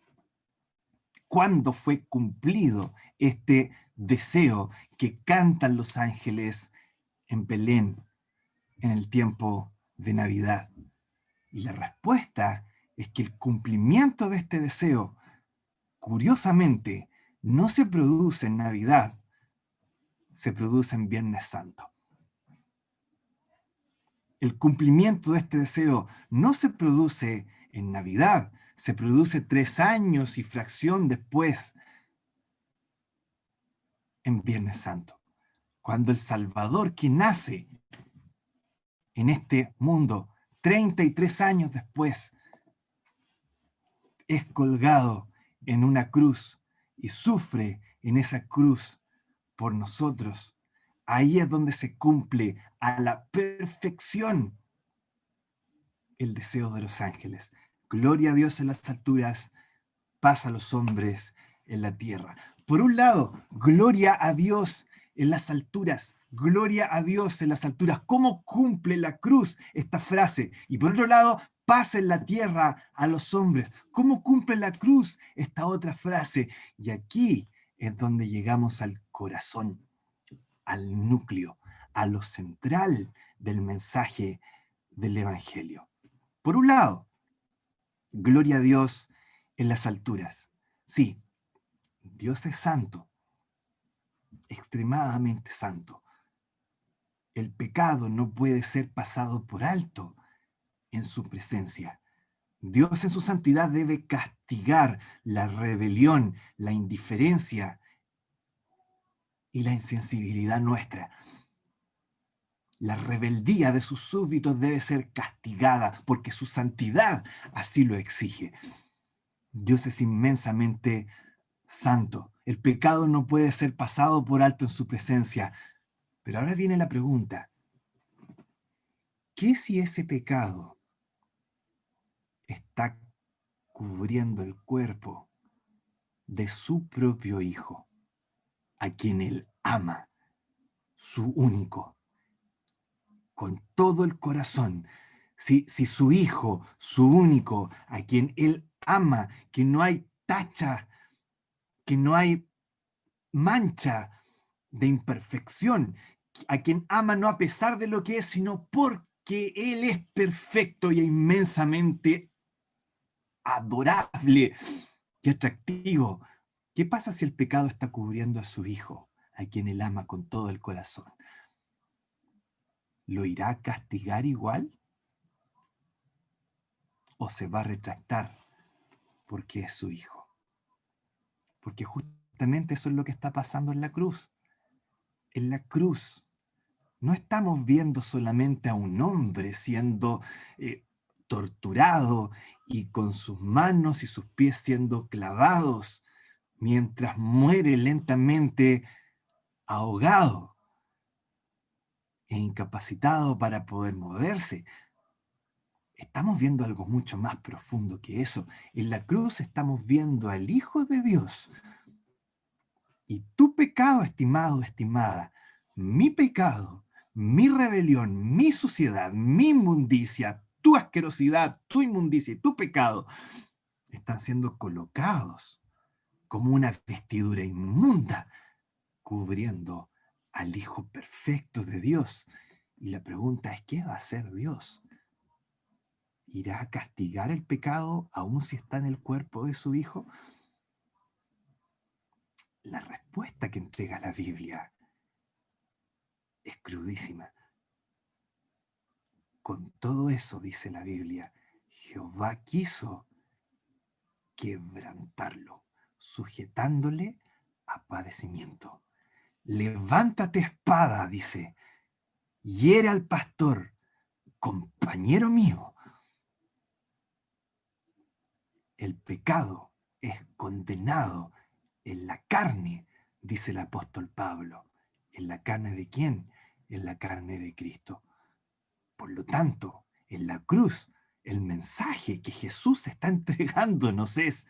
¿Cuándo fue cumplido este deseo que cantan los ángeles en Belén en el tiempo de Navidad? Y la respuesta es que el cumplimiento de este deseo, curiosamente, no se produce en Navidad, se produce en Viernes Santo. El cumplimiento de este deseo no se produce en Navidad, se produce 3 años y fracción después, en Viernes Santo, cuando el Salvador que nace en este mundo, 33 años después, es colgado en una cruz y sufre en esa cruz por nosotros. Ahí es donde se cumple a la perfección el deseo de los ángeles. Gloria a Dios en las alturas, paz a los hombres en la tierra. Por un lado, gloria a Dios en las alturas, gloria a Dios en las alturas. ¿Cómo cumple la cruz esta frase? Y por otro lado, paz en la tierra a los hombres. ¿Cómo cumple la cruz esta otra frase? Y aquí es donde llegamos al corazón, al núcleo, a lo central del mensaje del Evangelio. Por un lado, gloria a Dios en las alturas. Sí, Dios es santo, extremadamente santo. El pecado no puede ser pasado por alto en su presencia. Dios en su santidad debe castigar la rebelión, la indiferencia y la insensibilidad nuestra. La rebeldía de sus súbditos debe ser castigada porque su santidad así lo exige. Dios es inmensamente santo. El pecado no puede ser pasado por alto en su presencia. Pero ahora viene la pregunta: ¿qué si ese pecado está cubriendo el cuerpo de su propio Hijo, a quien Él ama, su único, con todo el corazón? Si su Hijo, su único, a quien Él ama, que no hay tacha, que no hay mancha de imperfección, a quien ama no a pesar de lo que es, sino porque Él es perfecto y inmensamente adorable y atractivo. ¿Qué pasa si el pecado está cubriendo a su Hijo, a quien Él ama con todo el corazón? ¿Lo irá a castigar igual? ¿O se va a retractar porque es su Hijo? Porque justamente eso es lo que está pasando en la cruz. En la cruz no estamos viendo solamente a un hombre siendo torturado y con sus manos y sus pies siendo clavados mientras muere lentamente ahogado e incapacitado para poder moverse. Estamos viendo algo mucho más profundo que eso. En la cruz estamos viendo al Hijo de Dios. Y tu pecado, estimado, estimada, mi pecado, mi rebelión, mi suciedad, mi inmundicia, tu asquerosidad, tu inmundicia y tu pecado están siendo colocados como una vestidura inmunda, cubriendo al Hijo perfecto de Dios. Y la pregunta es, ¿qué va a hacer Dios? ¿Irá a castigar el pecado aun si está en el cuerpo de su Hijo? La respuesta que entrega la Biblia es crudísima. Con todo eso, dice la Biblia, Jehová quiso quebrantarlo, sujetándole a padecimiento. Levántate espada, dice, hiere al pastor, compañero mío. El pecado es condenado en la carne, dice el apóstol Pablo. ¿En la carne de quién? En la carne de Cristo. Por lo tanto, en la cruz, el mensaje que Jesús está entregándonos es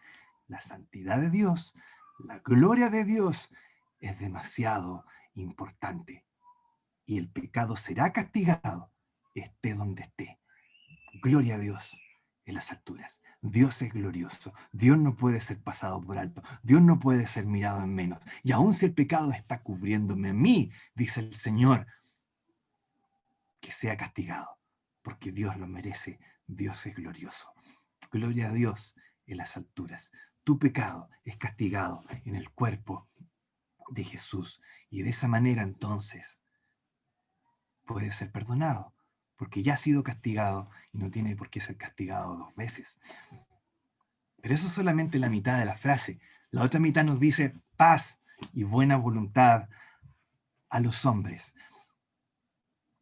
la santidad de Dios, la gloria de Dios es demasiado importante. Y el pecado será castigado, esté donde esté. Gloria a Dios en las alturas. Dios es glorioso. Dios no puede ser pasado por alto. Dios no puede ser mirado en menos. Y aun si el pecado está cubriéndome a mí, dice el Señor, que sea castigado, porque Dios lo merece. Dios es glorioso. Gloria a Dios en las alturas. Tu pecado es castigado en el cuerpo de Jesús. Y de esa manera entonces puede ser perdonado, porque ya ha sido castigado y no tiene por qué ser castigado dos veces. Pero eso es solamente la mitad de la frase. La otra mitad nos dice paz y buena voluntad a los hombres.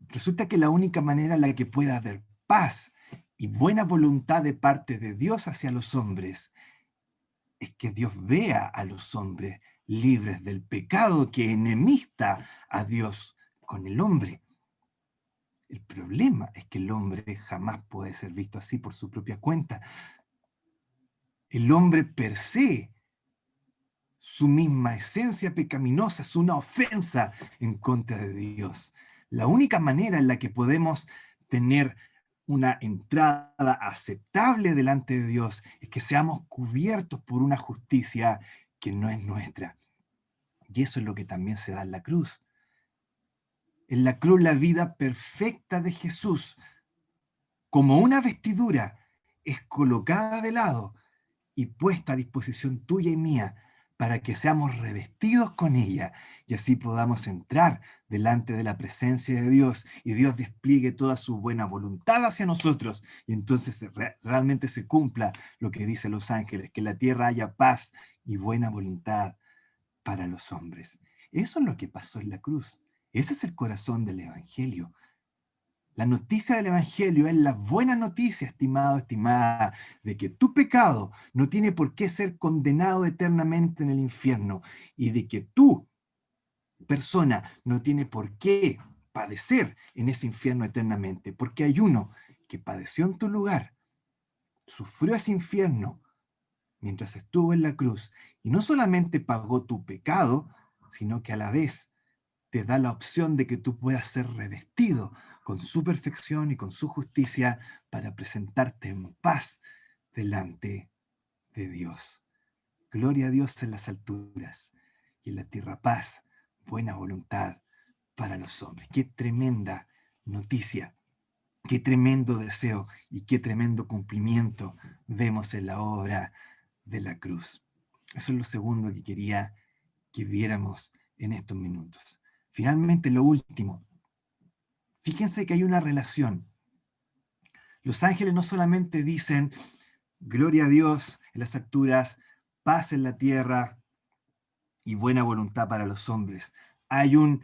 Resulta que la única manera en la que pueda haber paz y buena voluntad de parte de Dios hacia los hombres es que Dios vea a los hombres libres del pecado que enemista a Dios con el hombre. El problema es que el hombre jamás puede ser visto así por su propia cuenta. El hombre per se, su misma esencia pecaminosa, es una ofensa en contra de Dios. La única manera en la que podemos tener una entrada aceptable delante de Dios es que seamos cubiertos por una justicia que no es nuestra. Y eso es lo que también se da en la cruz. En la cruz la vida perfecta de Jesús, como una vestidura, es colocada de lado y puesta a disposición tuya y mía para que seamos revestidos con ella y así podamos entrar delante de la presencia de Dios y Dios despliegue toda su buena voluntad hacia nosotros y entonces realmente se cumpla lo que dicen los ángeles, que en la tierra haya paz y buena voluntad para los hombres. Eso es lo que pasó en la cruz. Ese es el corazón del Evangelio. La noticia del Evangelio es la buena noticia, estimado, estimada, de que tu pecado no tiene por qué ser condenado eternamente en el infierno y de que tú, persona, no tiene por qué padecer en ese infierno eternamente, porque hay uno que padeció en tu lugar, sufrió ese infierno mientras estuvo en la cruz y no solamente pagó tu pecado, sino que a la vez te da la opción de que tú puedas ser revestido con su perfección y con su justicia para presentarte en paz delante de Dios. Gloria a Dios en las alturas y en la tierra paz, buena voluntad para los hombres. Qué tremenda noticia, qué tremendo deseo y qué tremendo cumplimiento vemos en la obra de la cruz. Eso es lo segundo que quería que viéramos en estos minutos. Finalmente, lo último. Fíjense que hay una relación. Los ángeles no solamente dicen, gloria a Dios en las alturas, paz en la tierra y buena voluntad para los hombres. Hay un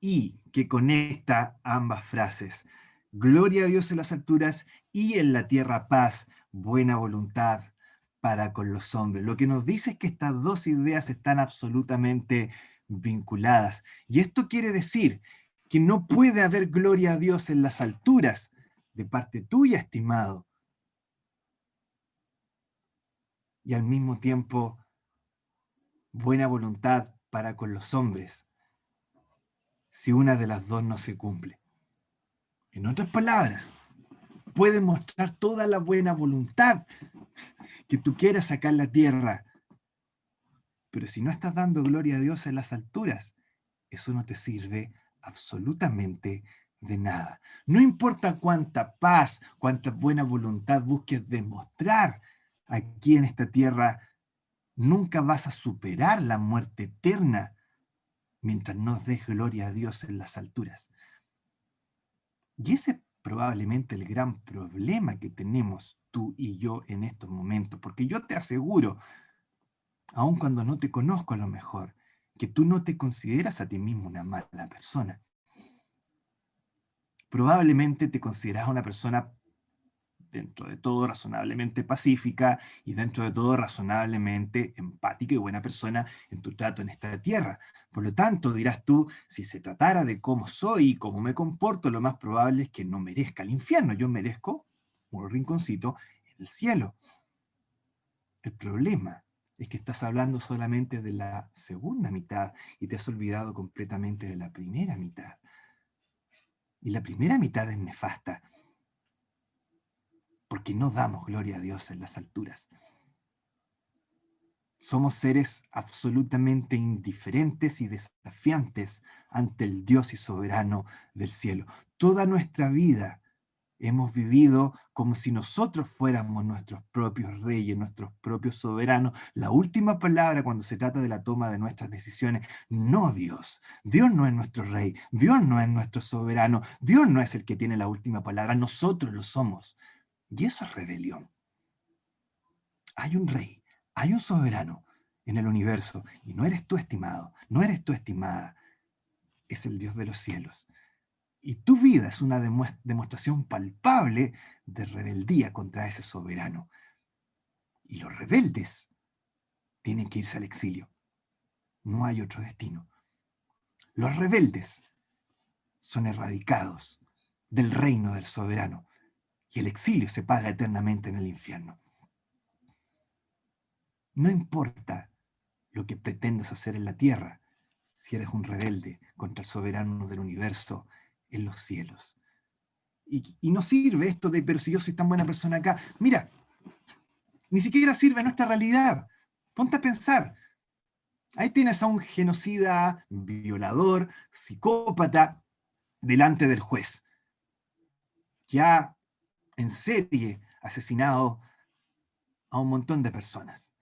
y que conecta ambas frases. Gloria a Dios en las alturas y en la tierra paz, buena voluntad para con los hombres. Lo que nos dice es que estas dos ideas están absolutamente vinculadas. Y esto quiere decir que no puede haber gloria a Dios en las alturas de parte tuya, estimado, y al mismo tiempo buena voluntad para con los hombres, si una de las dos no se cumple. En otras palabras, puedes mostrar toda la buena voluntad que tú quieras sacar la tierra, pero si no estás dando gloria a Dios en las alturas, eso no te sirve absolutamente de nada. No importa cuánta paz, cuánta buena voluntad busques demostrar aquí en esta tierra, nunca vas a superar la muerte eterna mientras no des gloria a Dios en las alturas. Y ese es probablemente el gran problema que tenemos tú y yo en estos momentos, porque yo te aseguro, aun cuando no te conozco a lo mejor, que tú no te consideras a ti mismo una mala persona. Probablemente te consideras una persona dentro de todo razonablemente pacífica y dentro de todo razonablemente empática y buena persona en tu trato en esta tierra. Por lo tanto, dirás tú, si se tratara de cómo soy y cómo me comporto, lo más probable es que no merezca el infierno. Yo merezco un rinconcito en el cielo. El problema es que estás hablando solamente de la segunda mitad y te has olvidado completamente de la primera mitad. Y la primera mitad es nefasta, porque no damos gloria a Dios en las alturas. Somos seres absolutamente indiferentes y desafiantes ante el Dios y soberano del cielo. Toda nuestra vida hemos vivido como si nosotros fuéramos nuestros propios reyes, nuestros propios soberanos. La última palabra cuando se trata de la toma de nuestras decisiones, no Dios. Dios no es nuestro rey, Dios no es nuestro soberano, Dios no es el que tiene la última palabra, nosotros lo somos. Y eso es rebelión. Hay un rey, hay un soberano en el universo, y no eres tú, estimado, no eres tú, estimada, es el Dios de los cielos. Y tu vida es una demostración palpable de rebeldía contra ese soberano. Y los rebeldes tienen que irse al exilio. No hay otro destino. Los rebeldes son erradicados del reino del soberano, y el exilio se paga eternamente en el infierno. No importa lo que pretendas hacer en la tierra, si eres un rebelde contra el soberano del universo en los cielos. Y no sirve esto de, pero si yo soy tan buena persona acá. Mira, ni siquiera sirve nuestra realidad. Ponte a pensar. Ahí tienes a un genocida, violador, psicópata, delante del juez, que ha en serie asesinado a un montón de personas.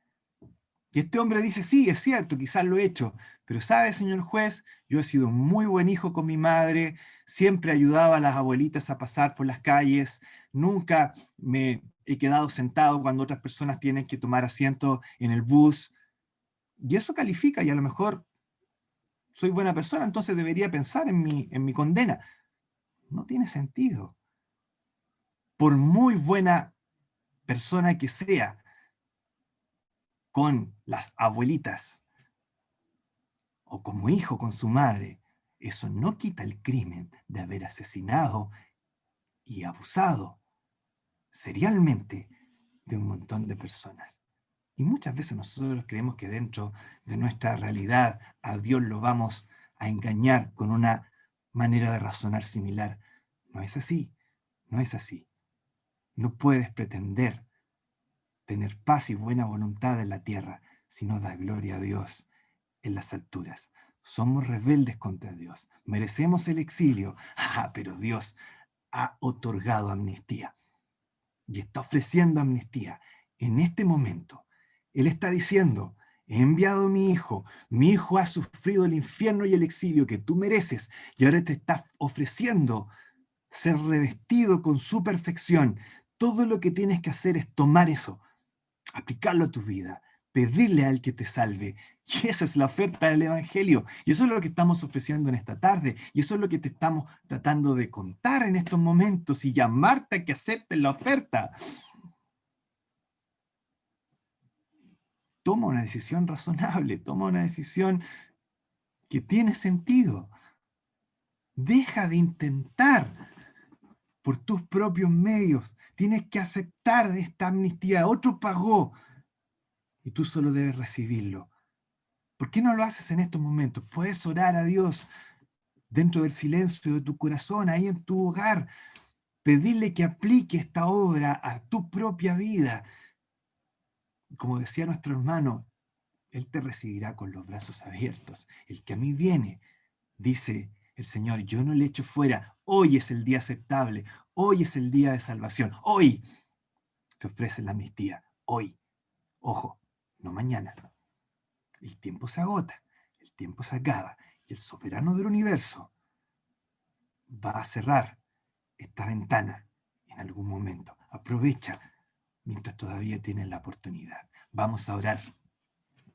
Y este hombre dice, sí, es cierto, quizás lo he hecho, pero sabe, señor juez, yo he sido un muy buen hijo con mi madre, siempre ayudaba a las abuelitas a pasar por las calles, nunca me he quedado sentado cuando otras personas tienen que tomar asiento en el bus. Y eso califica, y a lo mejor soy buena persona, entonces debería pensar en mi condena. No tiene sentido. Por muy buena persona que sea con las abuelitas, o como hijo con su madre, eso no quita el crimen de haber asesinado y abusado serialmente de un montón de personas. Y muchas veces nosotros creemos que dentro de nuestra realidad a Dios lo vamos a engañar con una manera de razonar similar. No es así, no es así. No puedes pretender tener paz y buena voluntad en la tierra si no das gloria a Dios en las alturas. Somos rebeldes contra Dios. Merecemos el exilio. Pero Dios ha otorgado amnistía y está ofreciendo amnistía. En este momento, Él está diciendo, he enviado a mi hijo ha sufrido el infierno y el exilio que tú mereces, y ahora te está ofreciendo ser revestido con su perfección. Todo lo que tienes que hacer es tomar eso, aplicarlo a tu vida, pedirle al que te salve. Y esa es la oferta del Evangelio. Y eso es lo que estamos ofreciendo en esta tarde. Y eso es lo que te estamos tratando de contar en estos momentos y llamarte a que aceptes la oferta. Toma una decisión razonable, toma una decisión que tiene sentido. Deja de intentar por tus propios medios. Tienes que aceptar esta amnistía. Otro pagó y tú solo debes recibirlo. ¿Por qué no lo haces en estos momentos? Puedes orar a Dios dentro del silencio de tu corazón, ahí en tu hogar. Pedirle que aplique esta obra a tu propia vida. Como decía nuestro hermano, Él te recibirá con los brazos abiertos. El que a mí viene, dice el Señor, yo no le echo fuera. Hoy es el día aceptable. Hoy es el día de salvación. Hoy se ofrece la amnistía. Hoy. Ojo, no mañana. El tiempo se agota. El tiempo se acaba. Y el soberano del universo va a cerrar esta ventana en algún momento. Aprovecha mientras todavía tienes la oportunidad. Vamos a orar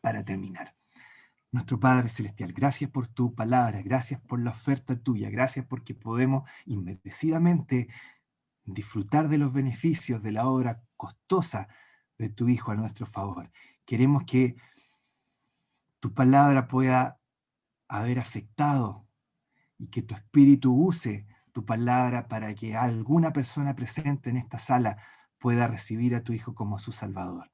para terminar. Nuestro Padre Celestial, gracias por tu palabra, gracias por la oferta tuya, gracias porque podemos inmerecidamente disfrutar de los beneficios de la obra costosa de tu Hijo a nuestro favor. Queremos que tu palabra pueda haber afectado y que tu Espíritu use tu palabra para que alguna persona presente en esta sala pueda recibir a tu Hijo como su Salvador.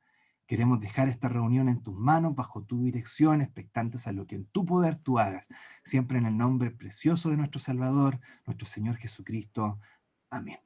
Queremos dejar esta reunión en tus manos, bajo tu dirección, expectantes a lo que en tu poder tú hagas, siempre en el nombre precioso de nuestro Salvador, nuestro Señor Jesucristo. Amén.